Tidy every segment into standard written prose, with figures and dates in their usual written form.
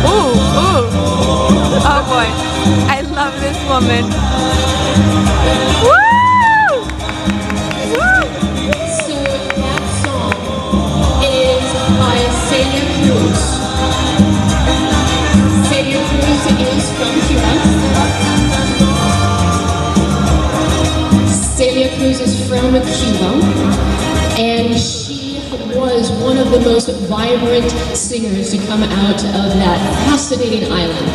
Ooh, ooh. Oh boy. I love this woman. Woo! Woo! So that song is by Celia Cruz. Celia Cruz is from Cuba. Celia Cruz is from Cuba, and she was one of the most vibrant singers to come out of that fascinating island.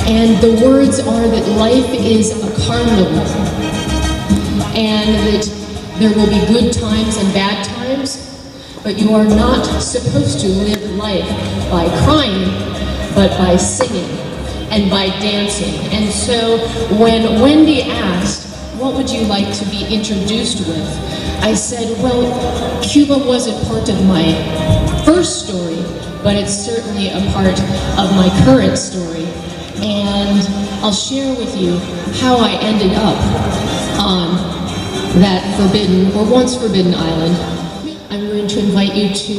And the words are that life is a carnival, and that there will be good times and bad times, but you are not supposed to live life by crying, but by singing and by dancing. And so when Wendy asked, what would you like to be introduced with? I said, well, Cuba wasn't part of my first story, but it's certainly a part of my current story. And I'll share with you how I ended up on that forbidden, or once forbidden island. I'm going to invite you to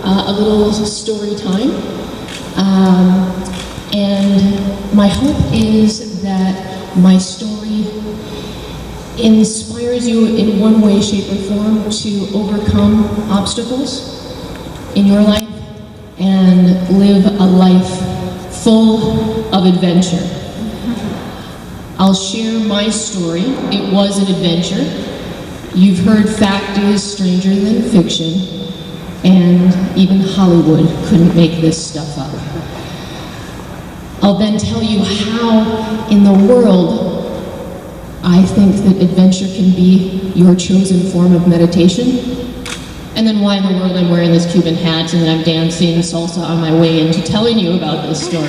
a little story time. And my hope is that my story inspires you in one way, shape, or form to overcome obstacles in your life and live a life full of adventure. I'll share my story. It was an adventure. You've heard fact is stranger than fiction, and even Hollywood couldn't make this stuff up. I'll then tell you how in the world I think that adventure can be your chosen form of meditation, and then why in the world I'm wearing this Cuban hat and that I'm dancing salsa on my way into telling you about this story.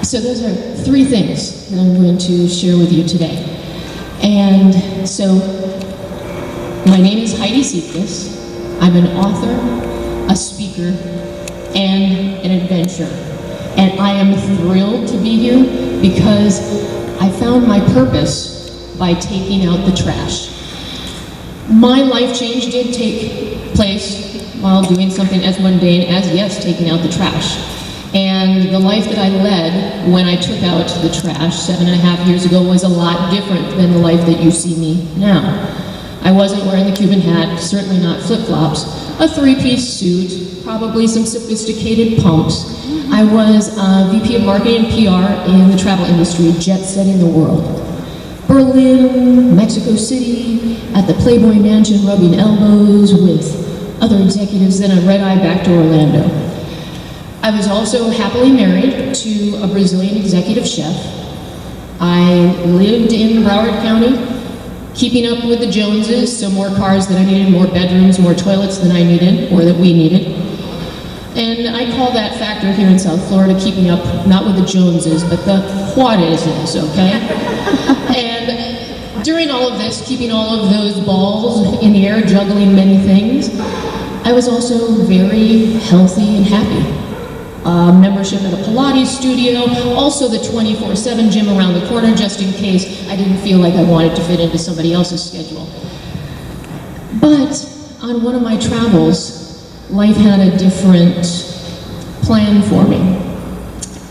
So those are three things that I'm going to share with you today. And so, my name is Heidi Siefkas. I'm an author, a speaker, and an adventurer. And I am thrilled to be here because I found my purpose by taking out the trash. My life change did take place while doing something as mundane as, yes, taking out the trash. And the life that I led when I took out the trash 7.5 years ago was a lot different than the life that you see me now. I wasn't wearing the Cuban hat, certainly not flip-flops, a three-piece suit, probably some sophisticated pumps. I was a VP of Marketing and PR in the travel industry, jet-setting the world. Berlin, Mexico City, at the Playboy Mansion rubbing elbows with other executives, then a red-eye back to Orlando. I was also happily married to a Brazilian executive chef. I lived in Broward County, keeping up with the Joneses, so more cars than I needed, more bedrooms, more toilets than I needed, or that we needed. And I call that factor here in South Florida keeping up, not with the Joneses, but the Juarezes, okay? And during all of this, keeping all of those balls in the air, juggling many things, I was also very healthy and happy. Membership at a Pilates studio, also the 24/7 gym around the corner, just in case I didn't feel like I wanted to fit into somebody else's schedule. But on one of my travels, life had a different plan for me.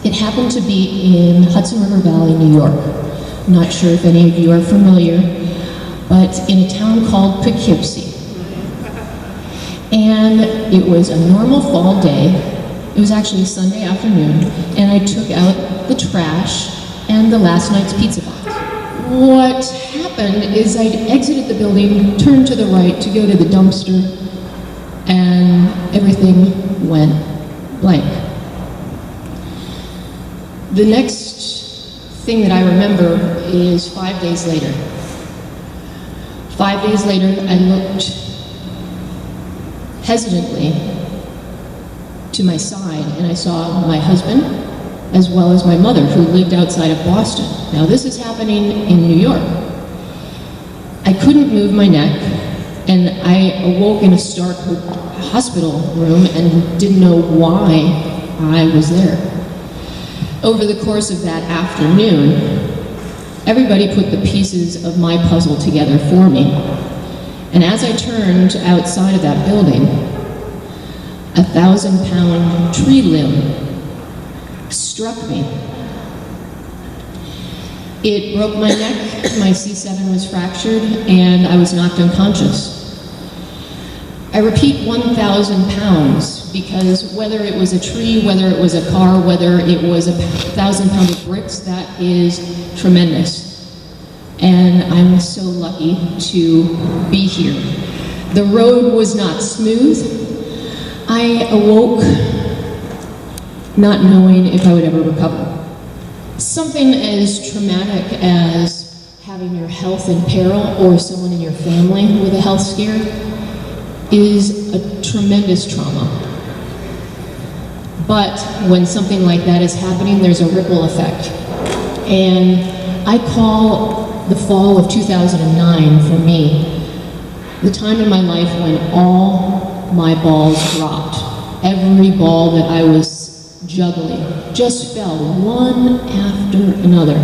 It happened to be in Hudson River Valley, New York. I'm not sure if any of you are familiar, but in a town called Poughkeepsie. And it was a normal fall day. It was actually a Sunday afternoon, and I took out the trash and the last night's pizza box. What happened is I exited the building, turned to the right to go to the dumpster, and everything went blank. The next thing that I remember is 5 days later. 5 days later, I looked hesitantly to my side, and I saw my husband, as well as my mother, who lived outside of Boston. Now, this is happening in New York. I couldn't move my neck, and I awoke in a stark hospital room and didn't know why I was there. Over the course of that afternoon, everybody put the pieces of my puzzle together for me. And as I turned outside of that building, a 1,000-pound tree limb struck me. It broke my neck, my C7 was fractured, and I was knocked unconscious. I repeat 1,000 pounds because whether it was a tree, whether it was a car, whether it was 1,000 pounds of bricks, that is tremendous. And I'm so lucky to be here. The road was not smooth. I awoke not knowing if I would ever recover. Something as traumatic as having your health in peril or someone in your family with a health scare is a tremendous trauma. But when something like that is happening, there's a ripple effect. And I call the fall of 2009 for me the time in my life when all my balls dropped. Every ball that I was juggling just fell one after another.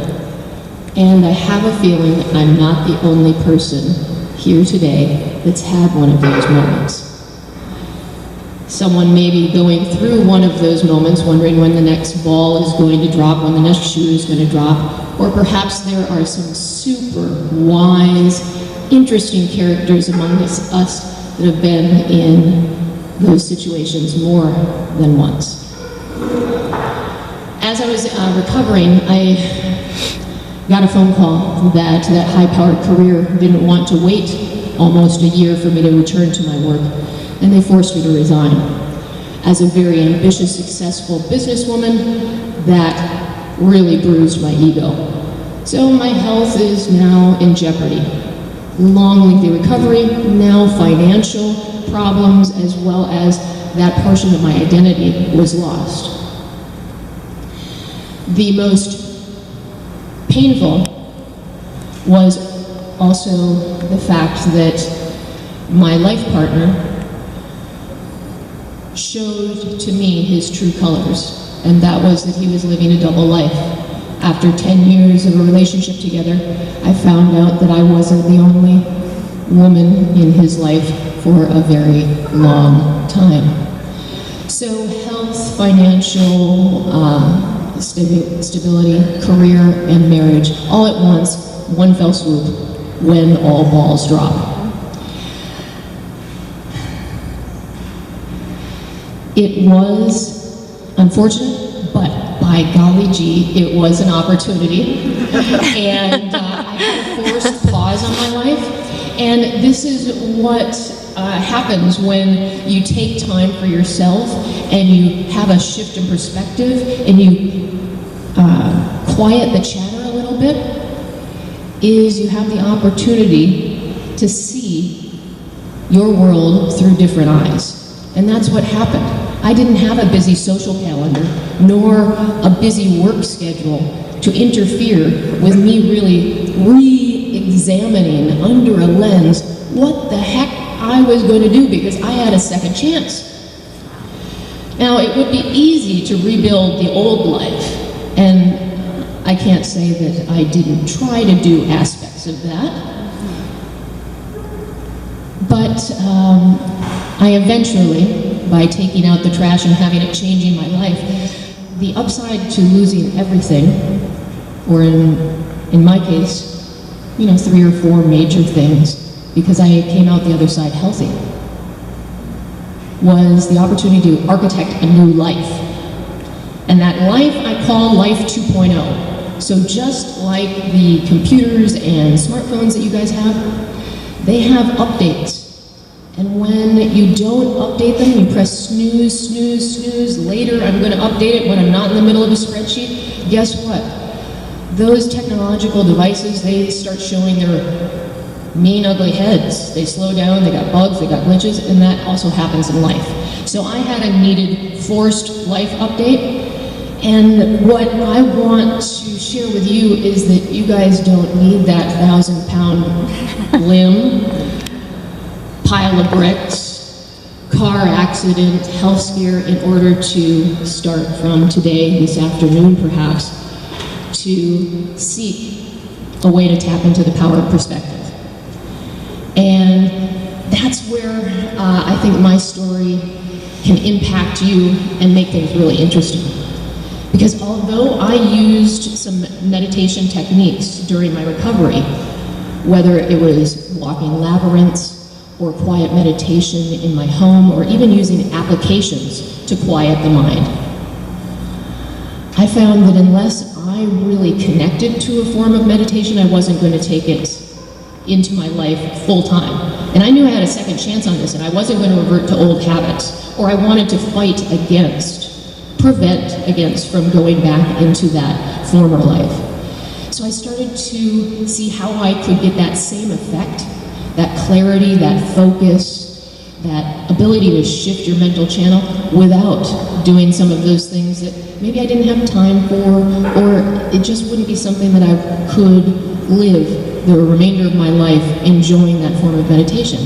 And I have a feeling I'm not the only person here today that's had one of those moments. Someone may be going through one of those moments, wondering when the next ball is going to drop, when the next shoe is going to drop, or perhaps there are some super wise, interesting characters among us that have been in those situations more than once. As I was recovering, I got a phone call that high-powered career didn't want to wait almost a year for me to return to my work, and they forced me to resign. As a very ambitious, successful businesswoman, that really bruised my ego. So my health is now in jeopardy. Long, lengthy recovery, now financial problems, as well as that portion of my identity was lost. The most painful was also the fact that my life partner showed to me his true colors, and that was that he was living a double life. After 10 years of a relationship together, I found out that I wasn't the only woman in his life for a very long time. So health, financial stability, career, and marriage, all at once, one fell swoop, when all balls drop. It was unfortunate, but by golly gee, it was an opportunity. And I had a forced pause on my life. And this is what happens when you take time for yourself and you have a shift in perspective and you quiet the chatter a little bit, is you have the opportunity to see your world through different eyes. And that's what happened. I didn't have a busy social calendar, nor a busy work schedule to interfere with me really re-examining under a lens what the heck I was going to do, because I had a second chance. Now, it would be easy to rebuild the old life, and I can't say that I didn't try to do aspects of that, but I eventually, by taking out the trash and having it changing my life, the upside to losing everything, or in my case, 3 or 4 major things, because I came out the other side healthy, was the opportunity to architect a new life. And that life I call Life 2.0. So just like the computers and smartphones that you guys have, they have updates. And when you don't update them, you press snooze, snooze, snooze, later I'm going to update it when I'm not in the middle of a spreadsheet. Guess what? Those technological devices, they start showing their mean, ugly heads. They slow down, they got bugs, they got glitches, and that also happens in life. So I had a needed forced life update, and what I want to share with you is that you guys don't need that 1,000-pound limb, pile of bricks, car accident, health scare in order to start from today, this afternoon perhaps, to seek a way to tap into the power of perspective. And that's where I think my story can impact you and make things really interesting. Because although I used some meditation techniques during my recovery, whether it was walking labyrinths or quiet meditation in my home, or even using applications to quiet the mind, I found that unless I really connected to a form of meditation, I wasn't going to take it into my life full time. And I knew I had a second chance on this, and I wasn't going to revert to old habits, or I wanted to prevent against from going back into that former life. So I started to see how I could get that same effect, that clarity, that focus, that ability to shift your mental channel without doing some of those things that maybe I didn't have time for, or it just wouldn't be something that I could live the remainder of my life enjoying that form of meditation.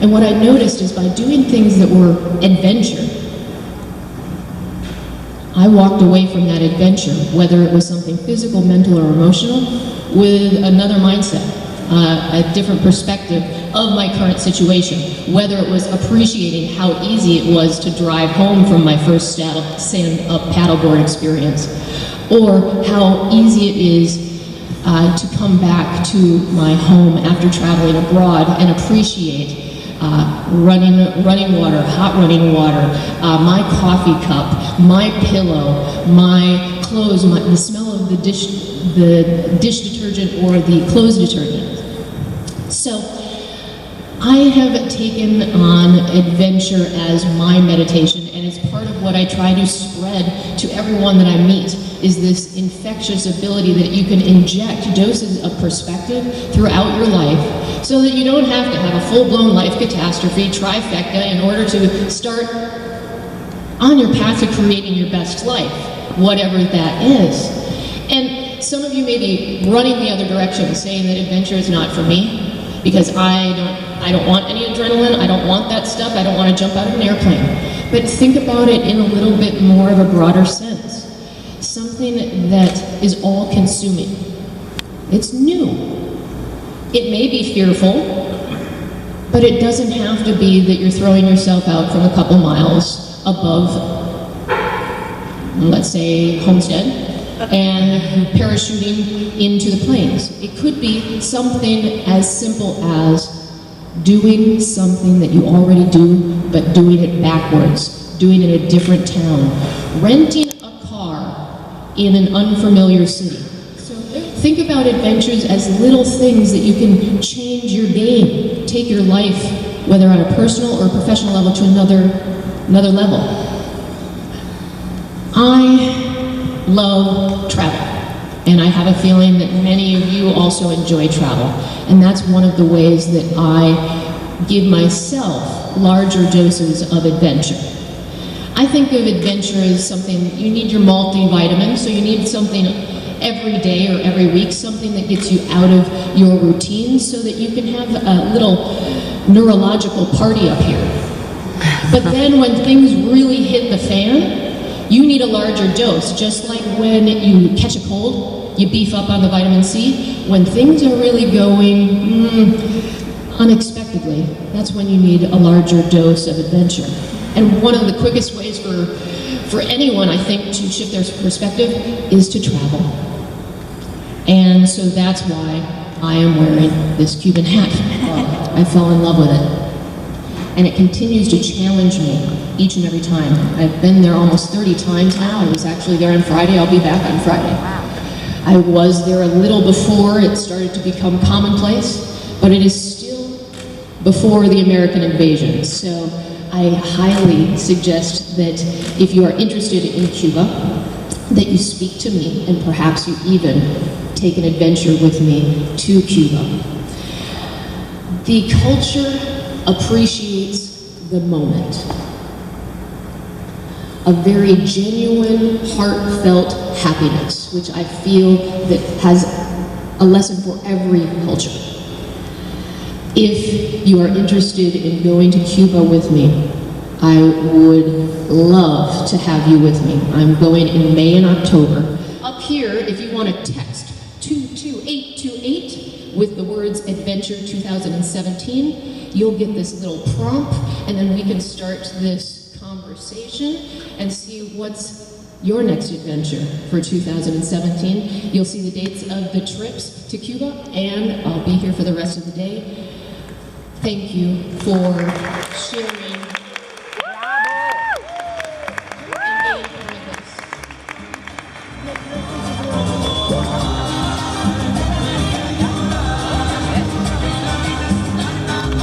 And what I noticed is by doing things that were adventure, I walked away from that adventure, whether it was something physical, mental, or emotional, with another mindset, a different perspective of my current situation, whether it was appreciating how easy it was to drive home from my first stand-up paddleboard experience, or how easy it is to come back to my home after traveling abroad and appreciate running water, hot running water, my coffee cup, my pillow, my clothes, the smell of the dish detergent or the clothes detergent. So I have taken on adventure as my meditation, and it's part of what I try to spread to everyone that I meet, is this infectious ability that you can inject doses of perspective throughout your life so that you don't have to have a full-blown life catastrophe trifecta in order to start on your path to creating your best life, whatever that is. And some of you may be running the other direction, saying that adventure is not for me, because I don't want any adrenaline, I don't want that stuff, I don't want to jump out of an airplane. But think about it in a little bit more of a broader sense. Something that is all-consuming. It's new. It may be fearful, but it doesn't have to be that you're throwing yourself out from a couple miles above, let's say, Homestead, and parachuting into the plains. It could be something as simple as doing something that you already do, but doing it backwards, doing it in a different town, renting a car in an unfamiliar city. So think about adventures as little things that you can change your game, take your life, whether on a personal or professional level, to another level. I love travel, and I have a feeling that many of you also enjoy travel, and that's one of the ways that I give myself larger doses of adventure. I think of adventure as something, you need your multivitamin, so you need something every day or every week, something that gets you out of your routine so that you can have a little neurological party up here. But then when things really hit the fan, you need a larger dose, just like when you catch a cold, you beef up on the vitamin C. When things are really going unexpectedly, that's when you need a larger dose of adventure. And one of the quickest ways for anyone, I think, to shift their perspective is to travel. And so that's why I am wearing this Cuban hat. I fell in love with it. And it continues to challenge me each and every time. I've been there almost 30 times now. I was actually there on Friday. I'll be back on Friday. I was there a little before it started to become commonplace, but it is still before the American invasion. So I highly suggest that if you are interested in Cuba, that you speak to me, and perhaps you even take an adventure with me to Cuba. The culture appreciates the moment. A very genuine, heartfelt happiness, which I feel that has a lesson for every culture. If you are interested in going to Cuba with me, I would love to have you with me. I'm going in May and October. Up here, if you want to text 22828 with the words Adventure 2017, you'll get this little prompt, and then we can start this conversation and see what's your next adventure for 2017. You'll see the dates of the trips to Cuba, and I'll be here for the rest of the day. Thank you for sharing and being part of this.